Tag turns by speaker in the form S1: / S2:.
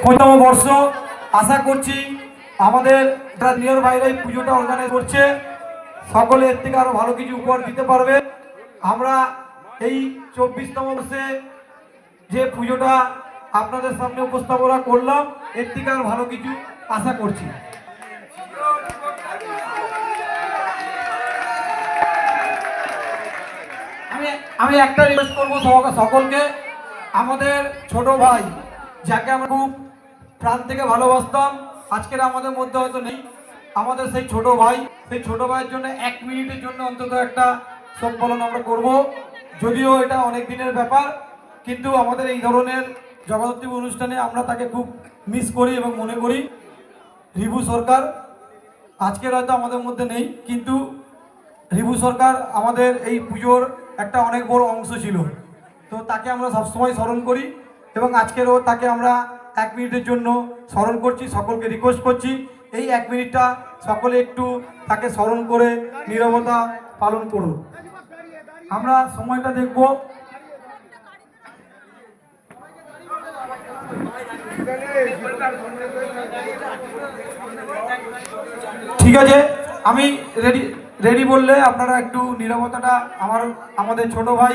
S1: প্রথম বর্ষ আশা করছি আমাদের নিয়র ভাইরাই পুজোটা অর্গানাইজ করছে, সকলে এর থেকে আরো ভালো কিছু উপহার দিতে পারবে। আমরা এই 24তম বর্ষে যে পুজোটা আপনাদের সামনে উপস্থাপনা করলাম, এর থেকে আরো ভালো কিছু আশা করছি। আমি একটা রিকোয়েস্ট করবো সকলকে, আমাদের ছোট ভাই যাকে আমরা খুব প্রাণ থেকে ভালোবাসতাম, আজকের আমাদের মধ্যে হয়তো নেই, আমাদের সেই ছোট ভাইয়ের জন্য 1 মিনিটের জন্য অন্তত একটা শোক পালন আমরা করব। যদিও এটা অনেক দিনের ব্যাপার, কিন্তু আমাদের এই ধরনের জগদ্ধাত্রী অনুষ্ঠানে আমরা তাকে খুব মিস করি এবং মনে করি। রিভু সরকার আজকের হয়তো আমাদের মধ্যে নেই, কিন্তু রিভু সরকার আমাদের এই পুজোর একটা অনেক বড় অংশ ছিল, তো তাকে আমরা সবসময় স্মরণ করি এবং আজকেরও তাকে আমরা 1 মিনিটের জন্য স্মরণ করছি। সকলকে রিকোয়েস্ট করছি এই 1 মিনিটটা সকলে একটু তাকে স্মরণ করে নীরবতা পালন করুন। আমরা সময়টা দেখব। ঠিক আছে, আমি রেডি বললে আপনারা একটু নীরবতাটা আমাদের ছোট ভাই